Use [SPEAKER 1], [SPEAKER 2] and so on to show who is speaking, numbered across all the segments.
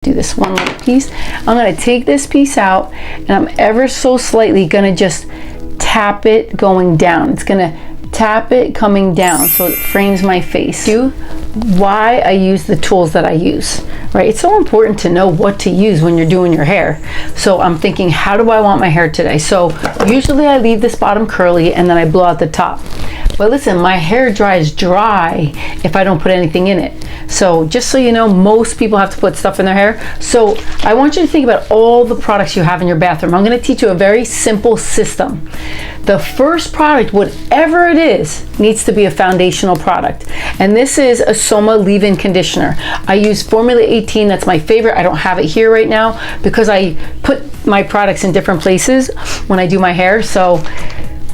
[SPEAKER 1] do this one little piece. I'm going to take this piece out and I'm ever so slightly going to just tap it going down. It's going to tap it coming down so it frames my face. Why I use the tools that I use, right? It's so important to know what to use when you're doing your hair. So I'm thinking, how do I want my hair today? So usually I leave this bottom curly and then I blow out the top. But listen, my hair dries dry if I don't put anything in it. So just so you know, most people have to put stuff in their hair. So I want you to think about all the products you have in your bathroom. I'm going to teach you a very simple system. The first product, whatever it is, needs to be a foundational product. And this is a Soma leave-in conditioner. I use Formula 18. That's my favorite. I don't have it here right now because I put my products in different places when I do my hair. So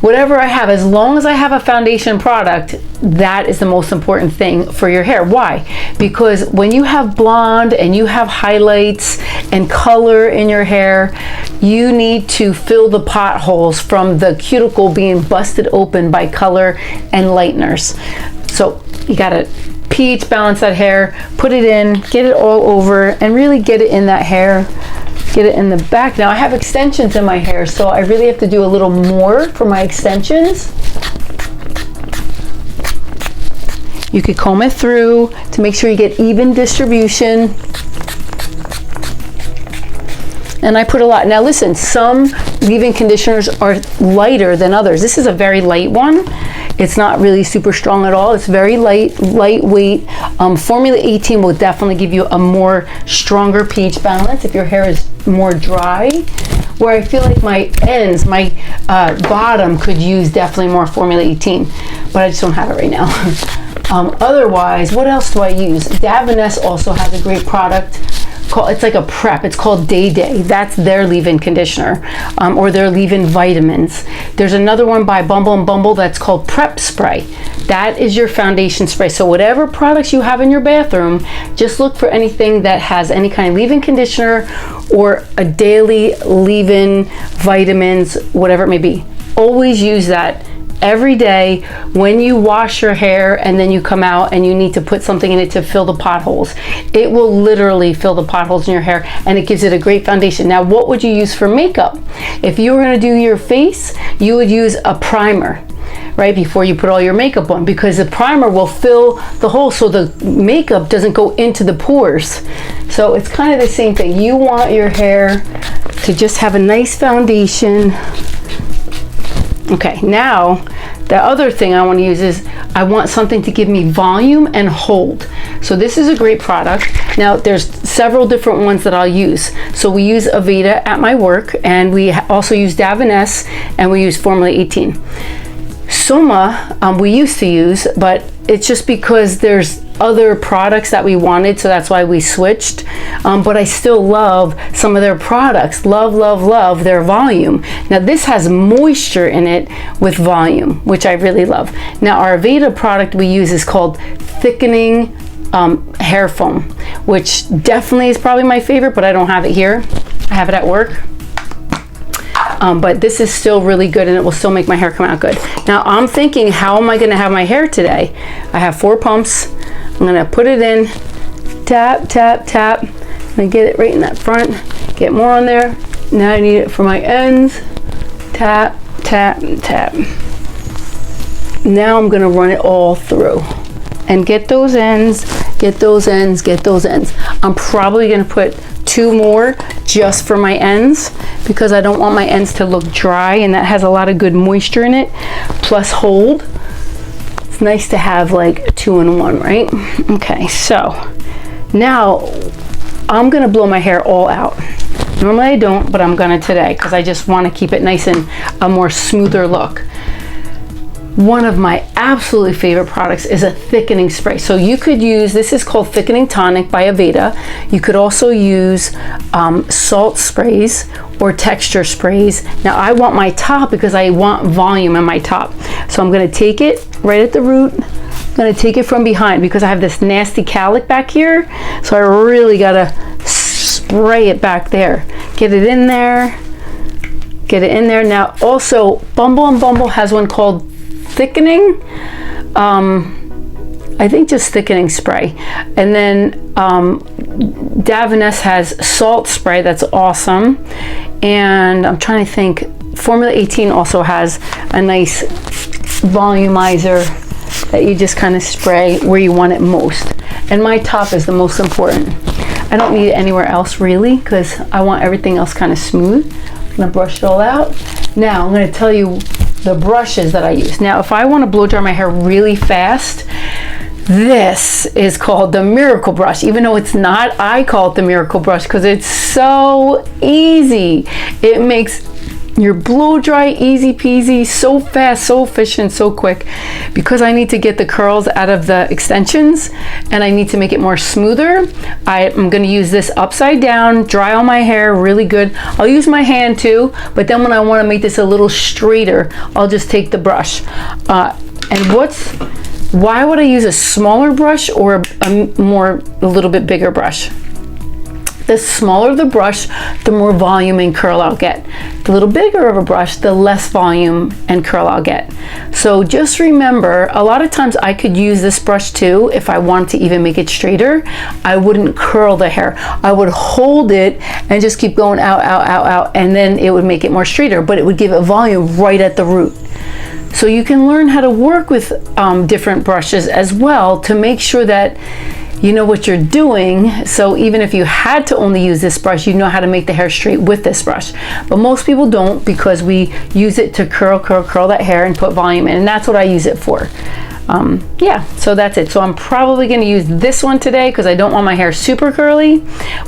[SPEAKER 1] whatever I have, as long as I have a foundation product, that is the most important thing for your hair. Why? Because when you have blonde and you have highlights and color in your hair, you need to fill the potholes from the cuticle being busted open by color and lighteners. So you gotta pH balance that hair, put it in, get it all over, and really get it in that hair. Get it in the back. Now I have extensions in my hair, so I really have to do a little more for my extensions. You could comb it through to make sure you get even distribution. And I put a lot. Now listen, some leave-in conditioners are lighter than others. This is a very light one. It's not really super strong at all. It's very lightweight. Formula 18 will definitely give you a more stronger pH balance if your hair is more dry. Where I feel like my ends, my bottom could use definitely more Formula 18, but I just don't have it right now. Otherwise, what else do I use? Davines also has a great product. It's like a prep. It's called Day Day. That's their leave-in conditioner, or their leave-in vitamins. There's another one by Bumble & Bumble that's called Prep Spray. That is your foundation spray. So whatever products you have in your bathroom, just look for anything that has any kind of leave-in conditioner or a daily leave-in vitamins, whatever it may be. Always use that every day when you wash your hair and then you come out and you need to put something in it to fill the potholes. It will literally fill the potholes in your hair and it gives it a great foundation. Now, what would you use for makeup? If you were going to do your face, you would use a primer right before you put all your makeup on, because the primer will fill the hole so the makeup doesn't go into the pores. So it's kind of the same thing. You want your hair to just have a nice foundation. Okay, now the other thing I want to use is I want something to give me volume and hold. So this is a great product. Now there's several different ones that I'll use. So we use Aveda at my work, and we also use Davines, and we use Formula 18. Soma we used to use, but it's just because there's other products that we wanted, so that's why we switched. But I still love some of their products. Love their volume. Now this has moisture in it with volume, which I really love. Now our Aveda product we use is called thickening hair foam, which definitely is probably my favorite, but I don't have it here. I have it at work. But this is still really good and it will still make my hair come out good. Now I'm thinking, how am I going to have my hair today? I have 4 pumps. I'm going to put it in, tap, tap, tap, and get it right in that front. Get more on there. Now I need it for my ends. Tap, tap, tap. Now I'm going to run it all through and get those ends, get those ends, get those ends. I'm probably going to put 2 more just for my ends because I don't want my ends to look dry, and that has a lot of good moisture in it, plus hold. It's nice to have like 2 in 1, right? Okay, so now I'm gonna blow my hair all out. Normally I don't, but I'm gonna today because I just want to keep it nice and a more smoother look. One of my absolutely favorite products is a thickening spray. So you could use, this is called Thickening Tonic by Aveda. You could also use salt sprays or texture sprays. Now I want my top because I want volume in my top. So I'm gonna take it right at the root. I'm gonna take it from behind because I have this nasty cowlick back here. So I really gotta spray it back there. Get it in there. Get it in there. Now also Bumble & Bumble has one called thickening I think just thickening spray. And then Davines has salt spray, that's awesome. And I'm trying to think, Formula 18 also has a nice volumizer that you just kind of spray where you want it most. And my top is the most important. I don't need it anywhere else really, because I want everything else kind of smooth. I'm gonna brush it all out. Now I'm gonna tell you the brushes that I use. Now if I want to blow dry my hair really fast, this is called the miracle brush. Even though it's not, I call it the miracle brush because it's so easy. It makes your blow dry easy peasy, so fast, so efficient, so quick. Because I need to get the curls out of the extensions and I need to make it more smoother, I'm going to use this upside down, dry all my hair really good. I'll use my hand too, but then when I want to make this a little straighter, I'll just take the brush. Why would I use a smaller brush or a little bit bigger brush? The smaller the brush, the more volume and curl I'll get. The little bigger of a brush, the less volume and curl I'll get. So just remember, a lot of times I could use this brush too if I wanted to even make it straighter. I wouldn't curl the hair. I would hold it and just keep going out, out, out, out, and then it would make it more straighter, but it would give it volume right at the root. So you can learn how to work with different brushes as well to make sure that you know what you're doing. So even if you had to only use this brush, you know how to make the hair straight with this brush. But most people don't, because we use it to curl that hair and put volume in, and that's what I use it for. Yeah, so that's it. So I'm probably going to use this one today because I don't want my hair super curly,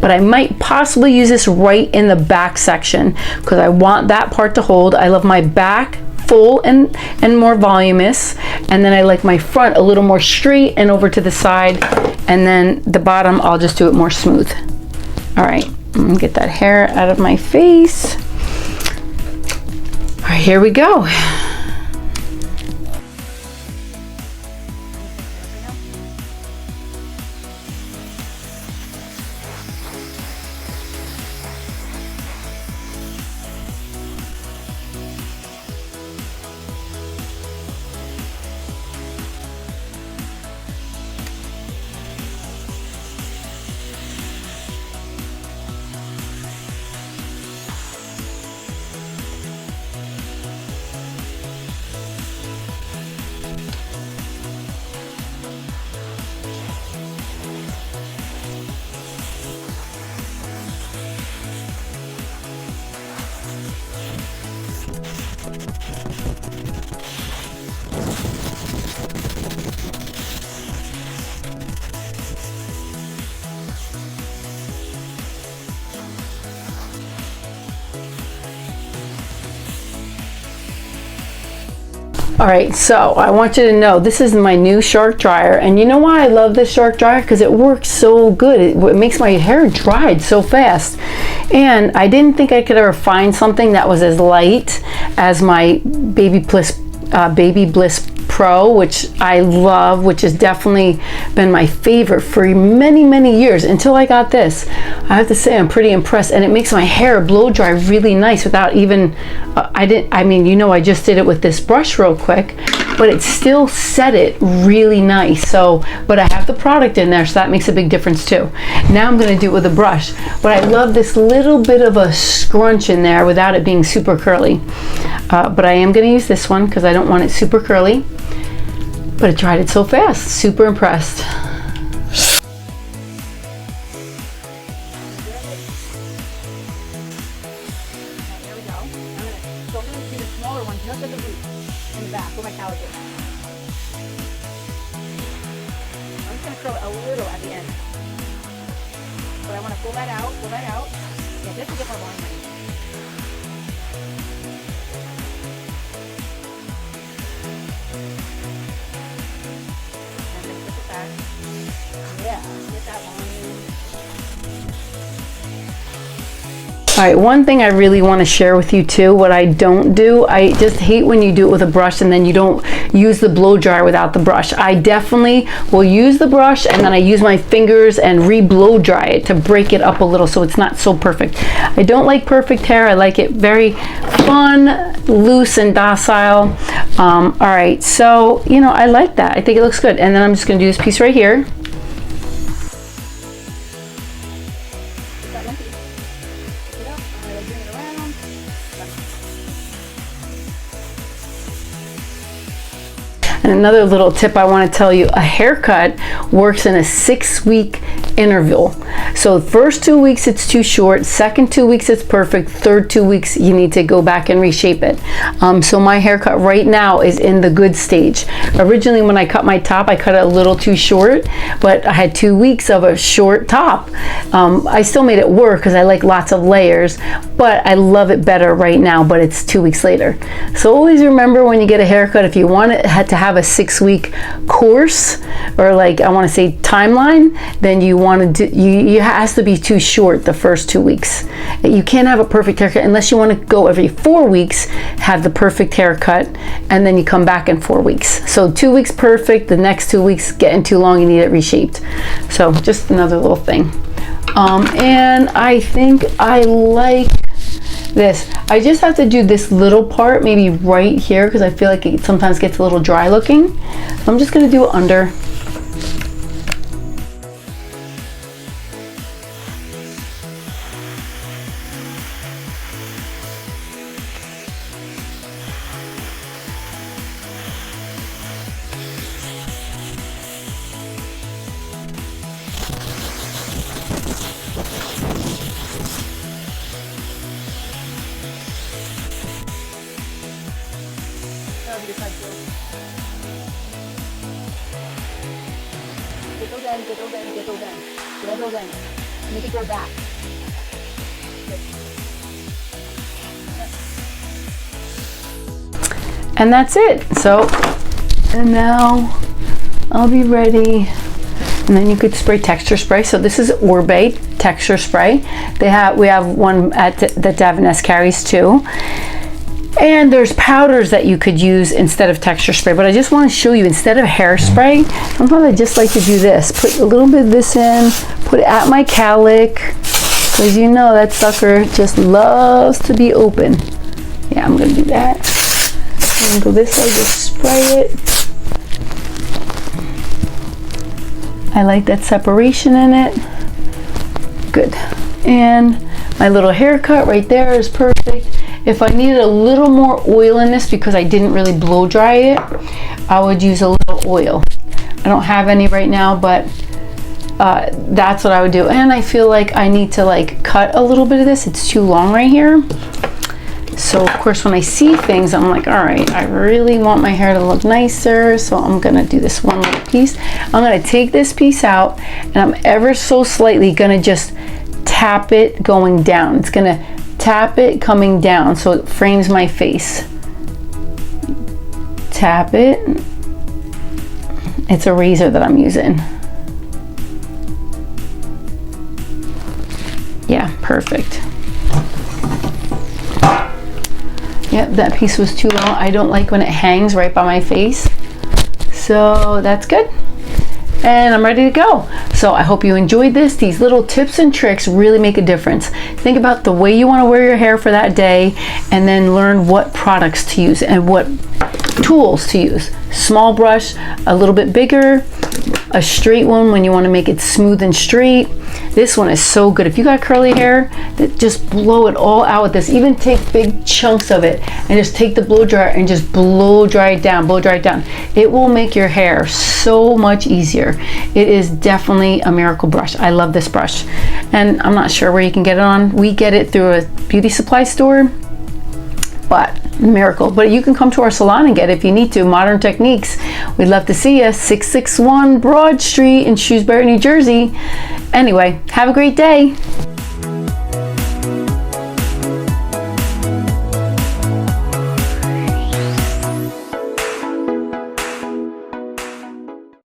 [SPEAKER 1] but I might possibly use this right in the back section because I want that part to hold. I love my back full and more voluminous, and then I like my front a little more straight and over to the side, and then the bottom I'll just do it more smooth. All right, I'm gonna get that hair out of my face. All right, here we go. All right, so I want you to know this is my new Shark dryer, and you know why I love this Shark dryer? Because it works so good. It makes my hair dried so fast, and I didn't think I could ever find something that was as light as my Baby Bliss Pro, which I love, which has definitely been my favorite for many years until I got this. I have to say I'm pretty impressed, and it makes my hair blow dry really nice without even I just did it with this brush real quick, but it still set it really nice. So, but I have the product in there, so that makes a big difference too. Now I'm going to do it with a brush, but I love this little bit of a scrunch in there without it being super curly. But I am going to use this one because I don't want it super curly. But it dried it so fast. Super impressed. There we go. I'm going to do the smaller one just at the root in the back where my cowlick is. I'm just going to curl it a little at the end. But I want to pull that out, Yeah, just to get more volume. Yeah, get that volume. All right, one thing I really want to share with you too, what I don't do, I just hate when you do it with a brush and then you don't use the blow dryer without the brush. I definitely will use the brush and then I use my fingers and re-blow dry it to break it up a little so it's not so perfect. I don't like perfect hair. I like it very fun, loose and docile, All right, so you know, I like that. I think it looks good. And then I'm just gonna do this piece right here. And another little tip I want to tell you, a haircut works in a 6-week interval. So first 2 weeks it's too short, second 2 weeks it's perfect, third 2 weeks you need to go back and reshape it. So my haircut right now is in the good stage. Originally when I cut my top, I cut it a little too short, but I had 2 weeks of a short top. I still made it work because I like lots of layers, but I love it better right now, but it's 2 weeks later. So always remember when you get a haircut, if you want it to have a 6-week course, or like I want to say timeline, then you want to do, you has to be too short the first 2 weeks. You can't have a perfect haircut unless you want to go every 4 weeks, have the perfect haircut, and then you come back in 4 weeks. So 2 weeks perfect, the next 2 weeks getting too long, you need it reshaped. So just another little thing. And I think I like this. I just have to do this little part maybe right here because I feel like it sometimes gets a little dry looking. So I'm just going to do it under. Get those in. Make it go back. And that's it. So, and now I'll be ready. And then you could spray texture spray. So this is Orbe texture spray. We have one that Davines carries too. And there's powders that you could use instead of texture spray, but I just want to show you, instead of hairspray, sometimes I just like to do this. Put a little bit of this in, put it at my cowlick, because you know that sucker just loves to be open. Yeah, I'm going to do that. I'm going to go this way, just spray it. I like that separation in it. Good. And my little haircut right there is perfect. If I needed a little more oil in this because I didn't really blow dry it, I would use a little oil. I don't have any right now, but that's what I would do. And I feel like I need to like cut a little bit of this. It's too long right here. So of course when I see things, I'm like, all right, I really want my hair to look nicer. So I'm gonna do this one little piece. I'm gonna take this piece out and I'm ever so slightly gonna just tap it going down. It's gonna tap it coming down so it frames my face. Tap it. It's a razor that I'm using. Yeah, perfect. Yep, that piece was too long. I don't like when it hangs right by my face. So that's good. And I'm ready to go. So I hope you enjoyed this. These little tips and tricks really make a difference. Think about the way you want to wear your hair for that day, and then learn what products to use and what tools to use. Small brush, a little bit bigger, a straight one when you want to make it smooth and straight. This one is so good. If you got curly hair, just blow it all out with this. Even take big chunks of it and just take the blow dryer and just blow dry it down, blow dry it down. It will make your hair so much easier. It is definitely a miracle brush. I love this brush. And I'm not sure where you can get it on. We get it through a beauty supply store, but miracle. But you can come to our salon and get it if you need to. Modern Techniques. We'd love to see you. 661 Broad Street in Shrewsbury, New Jersey. Anyway, have a great day.